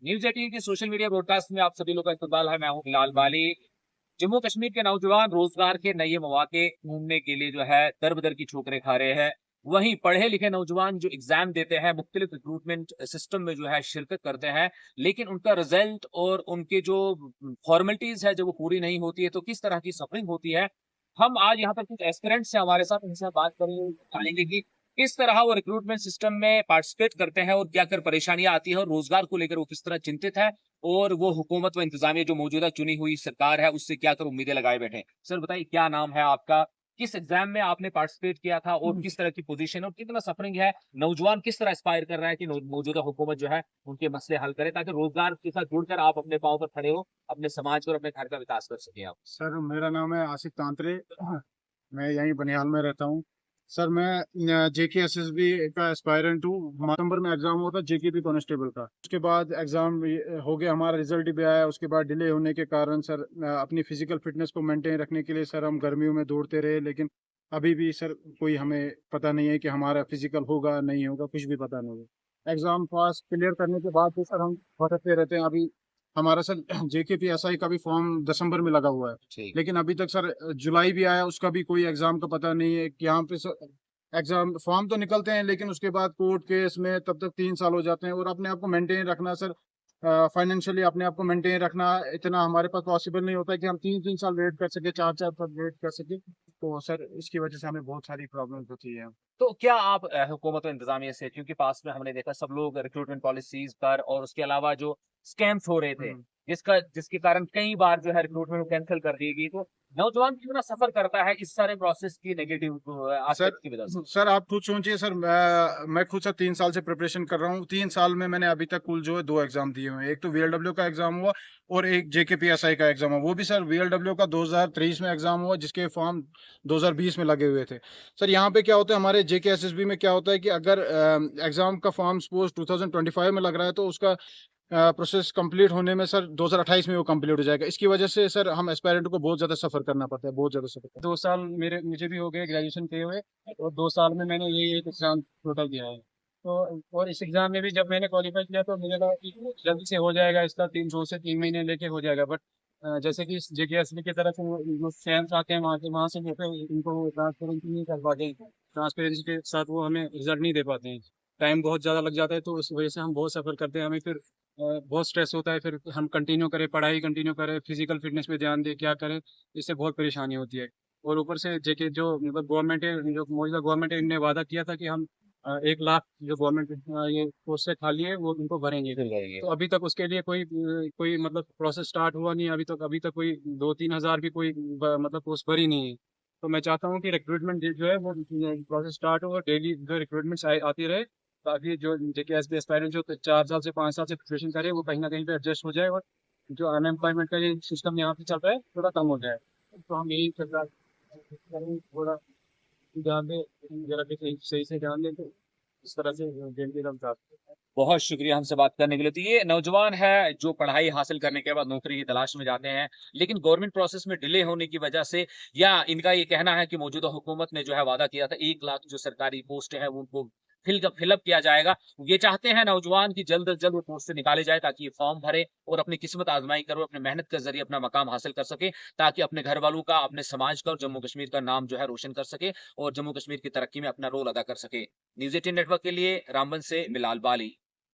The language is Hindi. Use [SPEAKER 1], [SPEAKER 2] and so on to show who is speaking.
[SPEAKER 1] न्यूज 18 की सोशल मीडिया ब्रॉडकास्ट में आप सभी लोग का इस्तकबाल है। मैं हूं बिलाल बाली। जम्मू कश्मीर के नौजवान रोजगार के नए मौके ढूंढने के लिए जो है दर बदर की ठोकरें खा रहे हैं। वहीं पढ़े लिखे नौजवान जो एग्जाम देते हैं, मुख्तलिफ रिक्रूटमेंट सिस्टम में जो है शिरकत करते हैं, लेकिन उनका रिजल्ट और उनके जो फॉर्मेलिटीज है जब वो पूरी नहीं होती है तो किस तरह की सफरिंग होती है। हम आज यहाँ पर कुछ एस्पिरेंट्स हैं हमारे साथ, उनसे बात करेंगे, जानेंगे कि किस तरह वो रिक्रूटमेंट सिस्टम में पार्टिसिपेट करते हैं और क्या कर परेशानियां आती है और रोजगार को लेकर वो किस तरह चिंतित है, और वो हुकूमत व इंतजामिया जो मौजूदा चुनी हुई सरकार है उससे क्या कर उम्मीदें लगाए बैठे हैं। सर बताइए, क्या नाम है आपका, किस एग्जाम में आपने पार्टिसिपेट किया था और किस तरह की पोजीशन और कितना सफरिंग है, नौजवान किस तरह एस्पायर कर रहा है कि मौजूदा हुकूमत जो है उनके मसले हल करे ताकि रोजगार के साथ जुड़कर आप अपने पाँव पर खड़े हो, अपने समाज और अपने घर का विकास कर सके आप।
[SPEAKER 2] सर मेरा नाम है आसिफ तांत्रे। मैं यहीं बनिहाल में रहता हूँ। सर मैं जेके एसएसबी का एस्पायरेंट हूँ। सितंबर में एग्जाम हुआ था जेकेपी कांस्टेबल का। उसके बाद एग्जाम हो गया, हमारा रिजल्ट भी आया। उसके बाद डिले होने के कारण सर अपनी फिजिकल फिटनेस को मेंटेन रखने के लिए सर हम गर्मियों में दौड़ते रहे, लेकिन अभी भी सर कोई हमें पता नहीं है कि हमारा फिजिकल होगा नहीं होगा, कुछ भी पता नहीं है। एग्जाम पास क्लियर करने के बाद भी सर हम भटकते रहते हैं। अभी हमारा सर जेकेपी एसआई का भी फॉर्म दिसंबर में लगा हुआ है,
[SPEAKER 1] ठीक।
[SPEAKER 2] लेकिन अभी तक सर जुलाई भी आया, उसका भी कोई एग्जाम का पता नहीं है कि यहाँ पे सर एग्जाम फॉर्म तो निकलते हैं लेकिन उसके बाद कोर्ट केस में तब तक 3 साल हो जाते हैं। और अपने आप को मेंटेन रखना सर, फाइनेंशियली अपने आप को मेंटेन रखना इतना हमारे पास पॉसिबल नहीं होता है कि हम 3 3 साल वेट कर सके, 4 4 साल वेट कर सके। तो सर इसकी वजह से हमें बहुत सारी प्रॉब्लम्स होती है।
[SPEAKER 1] तो क्या आप हुकूमत और इंतजामिया से, क्योंकि पास में हमने देखा सब लोग रिक्रूटमेंट पॉलिसीज पर और उसके अलावा जो स्कैम्स हो रहे थे,
[SPEAKER 2] हम्म।
[SPEAKER 1] जिसके कारण कई बार जो है रिक्रूटमेंट कैंसिल कर दी गई, तो नौजवान कितना सफर करता है इस सारे प्रोसेस की नेगेटिव
[SPEAKER 2] सर
[SPEAKER 1] एस्पेक्ट की वजह से।
[SPEAKER 2] सर आप खुद सोचिए सर, मैं खुद सर 3 साल से प्रिपरेशन कर रहा हूँ। 3 साल में मैंने अभी तक कुल जो है 2 एग्जाम दिए हुए हैं। एक तो वीएलडब्ल्यू का एग्जाम हुआ और एक जेकेपीएसआई का एग्जाम हुआ। वो भी सर वीएलडब्ल्यू का 2023 में एग्जाम हुआ, जिसके फॉर्म 2020 में लगे हुए थे। सर यहाँ पे क्या होता है, हमारे जेकेएसएसबी में क्या होता है कि अगर एग्जाम का फॉर्म सपोज 2025 में लग रहा है तो उसका प्रोसेस कंप्लीट होने में सर 2028 में वो कंप्लीट हो जाएगा। इसकी वजह से सर हम एस्पायरेंट को बहुत ज़्यादा सफ़र करना पड़ता है, बहुत ज़्यादा सफ़र करना। 2 साल मुझे भी हो गए ग्रेजुएशन किए हुए, और 2 साल में मैंने यही एक एग्जाम टोटल दिया है। तो और इस एग्जाम में भी जब मैंने क्वालिफाई किया तो मुझे लगा कि जल्दी से हो जाएगा, इसका 3 से 3 महीने लेके हो जाएगा। बट जैसे कि जेकेएसबी की तरफ से जो स्कैम्स आते हैं वहाँ से जो है इनको ट्रांसपेरेंसी नहीं कर पाते, ट्रांसपेरेंसी के साथ वो हमें रिजल्ट नहीं दे पाते हैं। टाइम बहुत ज़्यादा लग जाता है, तो उस वजह से हम बहुत सफ़र करते हैं। हमें फिर बहुत स्ट्रेस होता है, फिर हम कंटिन्यू करें, पढ़ाई कंटिन्यू करें, फिजिकल फिटनेस पे ध्यान दें, क्या करें, इससे बहुत परेशानी होती है। और ऊपर से जेके जो मतलब गवर्नमेंट है, जो मौजूदा गवर्नमेंट है, इनने वादा किया था कि हम 1 लाख जो गवर्नमेंट ये पोस्ट खाली है वो उनको भरेंगे।
[SPEAKER 1] फिर जाएंगे।
[SPEAKER 2] तो अभी तक उसके लिए कोई मतलब प्रोसेस स्टार्ट हुआ नहीं। अभी तक कोई 2 3 हज़ार भी कोई मतलब पोस्ट भरी नहीं है। तो मैं चाहता हूँ कि रिक्रूटमेंट जो है वो प्रोसेस स्टार्ट हो और डेली जो रिक्रूटमेंट आती रहे, ताकि जो जेके एस बी एस्पायरेंट जो 4 साल से 5 साल से प्रिपरेशन करे वो कहीं ना कहीं पे एडजस्ट हो जाए, और जो अनएम्प्लॉयमेंट का ये सिस्टम यहाँ पे चल रहा है थोड़ा कम हो जाए। तो हम यही सरकार थोड़ा ध्यान दें, जरा भी सही सही से ध्यान दें, तो इस तरह से जल्दी हम चाहते हैं।
[SPEAKER 1] बहुत शुक्रिया हमसे बात करने के लिए। तो ये नौजवान है जो पढ़ाई हासिल करने के बाद नौकरी की तलाश में जाते हैं, लेकिन गवर्नमेंट प्रोसेस में डिले होने की वजह से, या इनका ये कहना है कि मौजूदा हुकूमत ने जो है वादा किया था 1 लाख जो सरकारी पोस्ट है वो उनको फिलअप किया जाएगा। ये चाहते हैं नौजवान की जल्द से जल्द वो पोस्ट से निकाले जाए ताकि ये फॉर्म भरे और अपनी किस्मत आजमाई करो, अपने मेहनत के जरिए अपना मकाम हासिल कर सके, ताकि अपने घर वालों का, अपने समाज का और जम्मू कश्मीर का नाम जो है रोशन कर सके और जम्मू कश्मीर की तरक्की में अपना रोल अदा कर सके। न्यूज 18 नेटवर्क के लिए रामबन से बिलाल बाली।